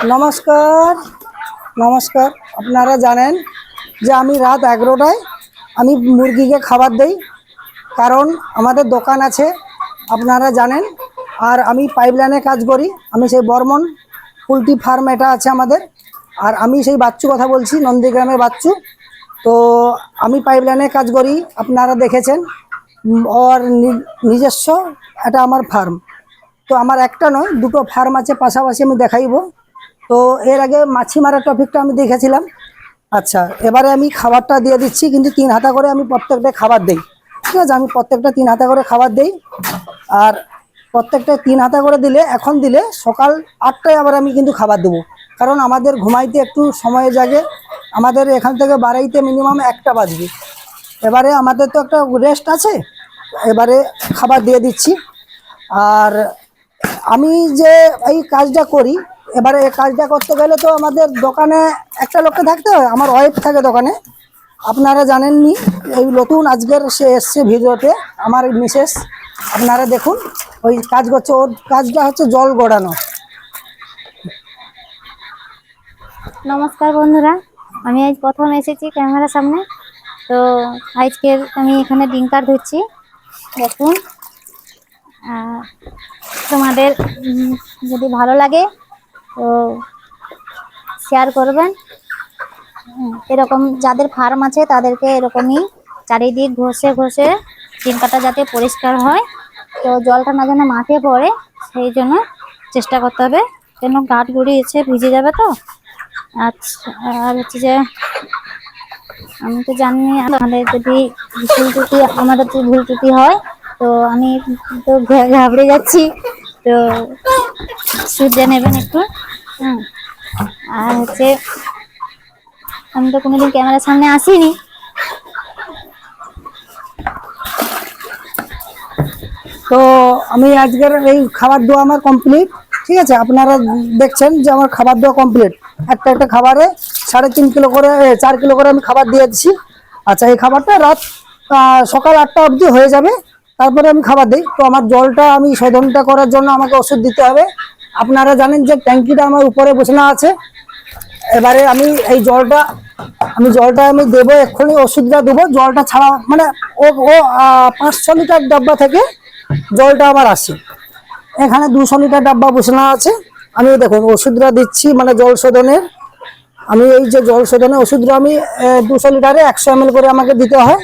নমস্কার নমস্কার। আপনারা জানেন যে আমি রাত 11টায় আমি মুরগিকে খাবার দেই, কারণ আমাদের দোকান আছে আপনারা জানেন। আর আমি পাইপলাইনে কাজ করি, আমি সেই বর্মন পোলট্রি ফার্ম এটা আছে আমাদের। আর আমি সেই বাচ্চু কথা বলছি, নন্দীগ্রামের বাচ্চু। তো আমি পাইপলাইনে কাজ করি, আপনারা দেখেছেন। ওর নিজস্ব এটা আমার ফার্ম। তো আমার একটা নয়, দুটো ফার্ম আছে পাশাপাশি, আমি দেখাইবো। তো এর আগে মাছি মারার টপিকটা আমি দেখেছিলাম। আচ্ছা, এবারে আমি খাবারটা দিয়ে দিচ্ছি, কিন্তু 3 হাতা করে আমি প্রত্যেকটা খাবার দেই। ঠিক আছে, আমি প্রত্যেকটা 3 হাতা করে খাবার দেই। আর প্রত্যেকটা 3 হাতা করে দিলে, এখন দিলে সকাল 8টায় আবার আমি কিন্তু খাবার দেবো, কারণ আমাদের ঘুমাইতে একটু সময় জাগে। আমাদের এখান থেকে বাড়াইতে মিনিমাম 1টা বাজবে। এবারে আমাদের তো একটা রেস্ট আছে, এবারে খাবার দিয়ে দিচ্ছি। আর আমি যে এই কাজটা করি, এবারে এই কাজটা করতে গেলে তো আমাদের দোকানে একটা লোককে থাকতে হয়। আমার ওয়াইফ থাকে দোকানে, আপনারা জানেননি। এই নতুন আজকের সে এসছে ভিডিওতে, আমার মিসেস। আপনারা দেখুন, ওই কাজ করছে, ওর কাজটা হচ্ছে জল গড়ানো। নমস্কার বন্ধুরা, আমি আজ প্রথম এসেছি ক্যামেরার সামনে। তো আজকের আমি এখানে ডিঙ্কার ধরছি, দেখুন। তোমাদের যদি ভালো লাগে তো শেয়ার করবেন। এরকম যাদের ফার্ম আছে তাদেরকে এরকমই চারিদিক ঘষে ঘষে ডিঙ্কাটা যাতে পরিষ্কার হয়, তো জলটা না যেন মাঠে পড়ে সেই জন্য চেষ্টা করতে হবে, কেন গাঠ গড়িয়েছে, ভিজে যাবে তো। আচ্ছা, আর হচ্ছে যে আমি তো জানি আমাদের যদি ভুল ত্রুটি হয় তো আমি তো ঘাবড়ে যাচ্ছি, তো শুধরে নেবেন একটু। আর হচ্ছে আমি তো কোনোদিন ক্যামেরার সামনে আসিনি, তো আমি আজকের এই খাবার দেওয়া আমার কমপ্লিট। ঠিক আছে, আপনারা দেখছেন যে আমার খাবার দেওয়া কমপ্লিট। একটা একটা খাবারে 3.5 কিলো করে, 4 কিলো করে আমি খাবার দিয়ে দিচ্ছি। আচ্ছা, এই খাবারটা রাত সকাল 8টা অবধি হয়ে যাবে, তারপরে আমি খাবার দিই। তো আমার জলটা আমি শোধনটা করার জন্য আমাকে ওষুধ দিতে হবে। আপনারা জানেন যে ট্যাঙ্কিটা আমার উপরে বসানো আছে। এবারে আমি এই জলটা আমি দেবো, এক্ষুনি ওষুধটা দেবো। জলটা ছাড়া মানে ও ও 500 লিটার ডাব্বা থেকে জলটা আমার আসে। এখানে 200 লিটার ডাব্বা বসানো আছে। আমি দেখুন ওষুধটা দিচ্ছি, মানে জল শোধনের। আমি এই যে জল শোধনের ওষুধটা আমি 200 লিটারে 100 ml করে আমাকে দিতে হয়,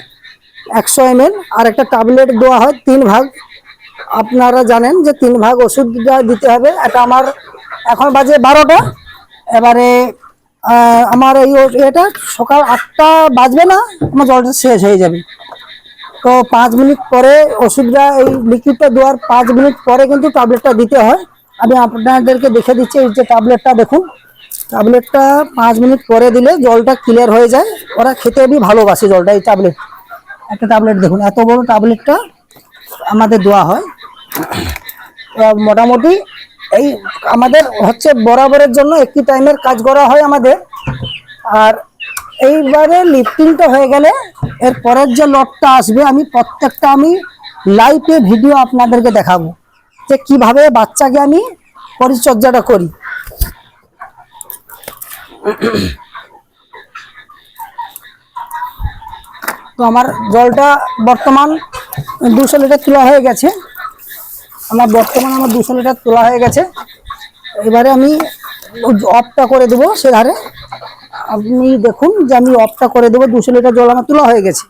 100 ml। আর একটা ট্যাবলেট দেওয়া হয় 3 ভাগ। আপনারা জানেন যে 3 ভাগ ওষুধটা দিতে হবে। এটা আমার এখন বাজে 12টা। এবারে আমার এই এটা সকাল 8টা বাজবে না, আমার জলটা শেষ হয়ে যাবে। তো 5 মিনিট পরে ওষুধটা, এই লিকুইডটা দেওয়ার 5 মিনিট পরে কিন্তু ট্যাবলেটটা দিতে হয়। আমি আপনাদেরকে দেখে দিচ্ছি, এই যে ট্যাবলেটটা দেখুন। ট্যাবলেটটা 5 মিনিট পরে দিলে জলটা ক্লিয়ার হয়ে যায়। ওরা খেতে বি ভালোবাসে জলটা। এই ট্যাবলেট, একটা ট্যাবলেট দেখুন, এত বড় ট্যাবলেটটা আমাদের দেওয়া হয়। মোটামুটি এই আমাদের হচ্ছে বরাবরের জন্য একই টাইমের কাজ করা হয় আমাদের। আর এইবারে লিফটিংটা হয়ে গেলে এর পরের যে লটটা আসবে, আমি প্রত্যেকটা আমি লাইভে ভিডিও আপনাদেরকে দেখাবো যে কিভাবে বাচ্চাকে আমি পরিচর্যাটা করি। তো আমার জলটা বর্তমান 200 লিটার তোলা হয়ে গেছে। আমার 200 লিটার তোলা হয়ে গেছে। এবারে আমি অফটা করে দেবো সে ধারে। আপনি দেখুন যে আমি অফটা করে দেবো, 200 লিটার জল আমার তোলা হয়ে গেছে।